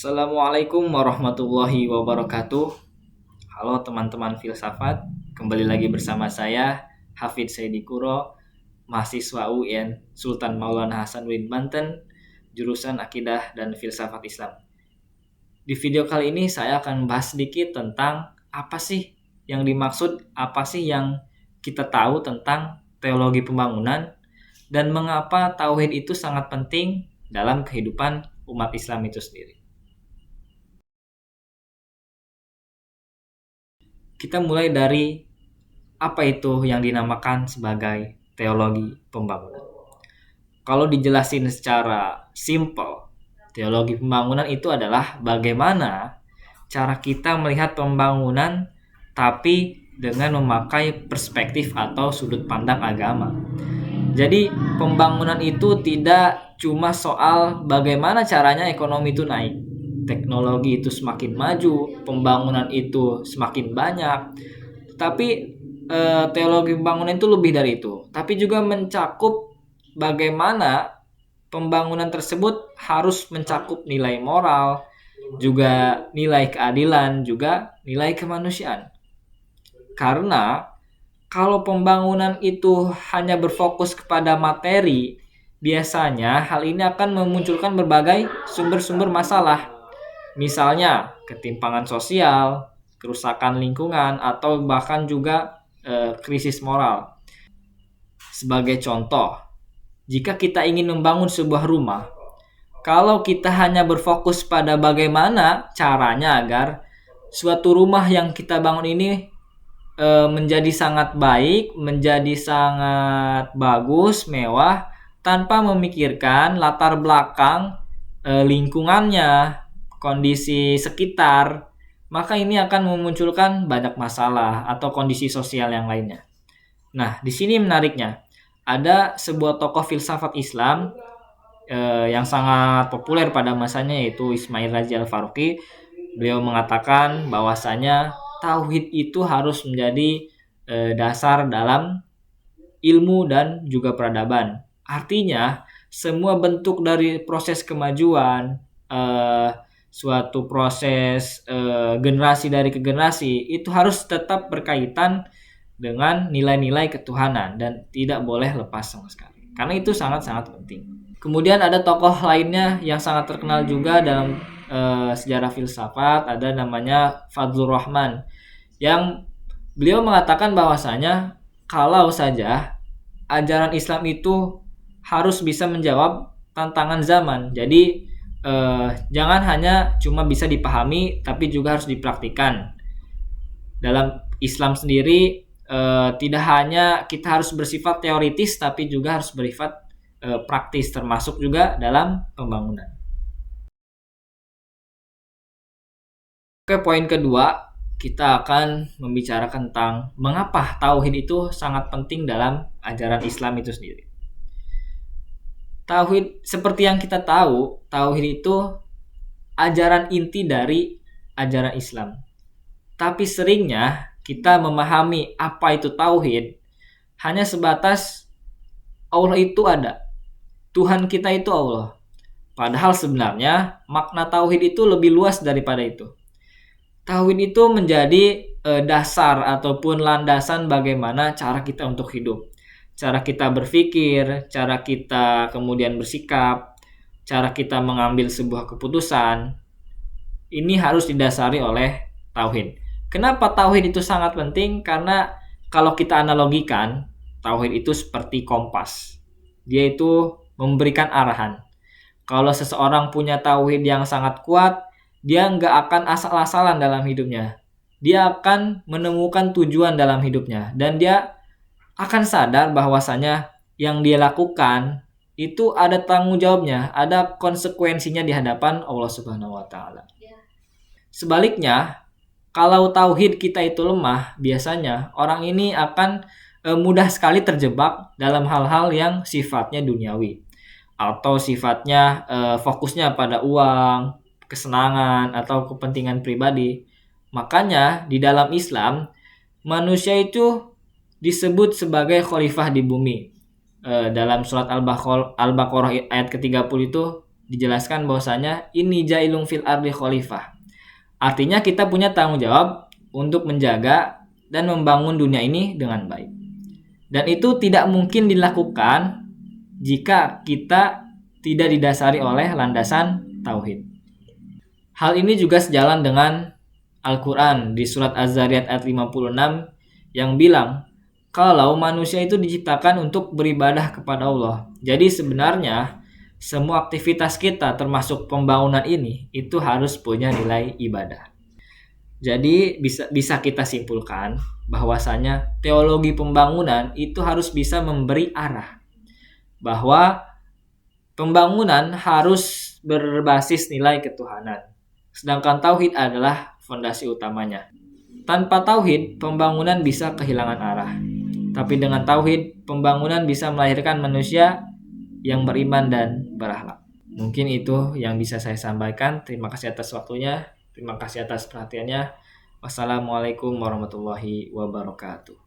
Assalamualaikum warahmatullahi wabarakatuh. Halo teman-teman filsafat, kembali lagi bersama saya Hafidz Saidi Kuro, mahasiswa UIN Sultan Maulana Hasanuddin Banten, jurusan Akidah dan Filsafat Islam. Di video kali ini saya akan bahas sedikit tentang apa sih yang dimaksud, apa sih yang kita tahu tentang teologi pembangunan dan mengapa tauhid itu sangat penting dalam kehidupan umat Islam itu sendiri. Kita mulai dari apa itu yang dinamakan sebagai teologi pembangunan. Kalau dijelasin secara simple, teologi pembangunan itu adalah bagaimana cara kita melihat pembangunan tapi dengan memakai perspektif atau sudut pandang agama. Jadi pembangunan itu tidak cuma soal bagaimana caranya ekonomi itu naik, teknologi itu semakin maju, pembangunan itu semakin banyak. Tapi teologi pembangunan itu lebih dari itu. Tapi juga mencakup bagaimana pembangunan tersebut harus mencakup nilai moral, juga nilai keadilan, juga nilai kemanusiaan. Karena kalau pembangunan itu hanya berfokus kepada materi, biasanya hal ini akan memunculkan berbagai sumber-sumber masalah. Misalnya ketimpangan sosial, kerusakan lingkungan, atau bahkan juga krisis moral. Sebagai contoh, jika kita ingin membangun sebuah rumah, kalau kita hanya berfokus pada bagaimana caranya agar suatu rumah yang kita bangun ini menjadi sangat baik, menjadi sangat bagus, mewah, tanpa memikirkan latar belakang lingkungannya, kondisi sekitar, maka ini akan memunculkan banyak masalah atau kondisi sosial yang lainnya. Nah, di sini menariknya, ada sebuah tokoh filsafat Islam yang sangat populer pada masanya, yaitu Ismail Razi Al-Faruqi. Beliau mengatakan bahwasanya tauhid itu harus menjadi dasar dalam ilmu dan juga peradaban. Artinya, semua bentuk dari proses kemajuan, suatu proses generasi dari ke generasi itu harus tetap berkaitan dengan nilai-nilai ketuhanan dan tidak boleh lepas sama sekali. Karena itu sangat-sangat penting. Kemudian ada tokoh lainnya yang sangat terkenal juga dalam sejarah filsafat, ada namanya Fadlur Rahman, yang beliau mengatakan bahwasanya kalau saja ajaran Islam itu harus bisa menjawab tantangan zaman. Jadi jangan hanya cuma bisa dipahami, tapi juga harus dipraktikkan. Dalam Islam sendiri tidak hanya kita harus bersifat teoritis, tapi juga harus bersifat praktis, termasuk juga dalam pembangunan. Oke, poin kedua, kita akan membicarakan tentang mengapa tauhid itu sangat penting dalam ajaran Islam itu sendiri. Tauhid, seperti yang kita tahu, tauhid itu ajaran inti dari ajaran Islam. Tapi seringnya kita memahami apa itu tauhid hanya sebatas Allah itu ada, Tuhan kita itu Allah. Padahal sebenarnya makna tauhid itu lebih luas daripada itu. Tauhid itu menjadi dasar ataupun landasan bagaimana cara kita untuk hidup. Cara kita berpikir, cara kita kemudian bersikap, cara kita mengambil sebuah keputusan. Ini harus didasari oleh tauhid. Kenapa tauhid itu sangat penting? Karena kalau kita analogikan, tauhid itu seperti kompas. Dia itu memberikan arahan. Kalau seseorang punya tauhid yang sangat kuat, dia nggak akan asal-asalan dalam hidupnya. Dia akan menemukan tujuan dalam hidupnya. Dan dia akan sadar bahwasanya yang dia lakukan itu ada tanggung jawabnya, ada konsekuensinya di hadapan Allah Subhanahu wa Ta'ala. Sebaliknya, kalau tauhid kita itu lemah, biasanya orang ini akan mudah sekali terjebak dalam hal-hal yang sifatnya duniawi atau sifatnya fokusnya pada uang, kesenangan atau kepentingan pribadi. Makanya di dalam Islam manusia itu disebut sebagai khalifah di bumi. Dalam surat Al-Baqarah ayat ke-30 itu dijelaskan bahwasanya ini jailung fil ardi khalifah. Artinya kita punya tanggung jawab untuk menjaga dan membangun dunia ini dengan baik. Dan itu tidak mungkin dilakukan jika kita tidak didasari oleh landasan tauhid. Hal ini juga sejalan dengan Al-Quran di surat Az-Zariyat ayat 56 yang bilang kalau manusia itu diciptakan untuk beribadah kepada Allah. Jadi sebenarnya semua aktivitas kita termasuk pembangunan ini itu harus punya nilai ibadah. Jadi bisa kita simpulkan bahwasanya teologi pembangunan itu harus bisa memberi arah bahwa pembangunan harus berbasis nilai ketuhanan. Sedangkan tauhid adalah fondasi utamanya. Tanpa tauhid, pembangunan bisa kehilangan arah. Tapi dengan tauhid, pembangunan bisa melahirkan manusia yang beriman dan berakhlak. Mungkin itu yang bisa saya sampaikan. Terima kasih atas waktunya. Terima kasih atas perhatiannya. Wassalamualaikum warahmatullahi wabarakatuh.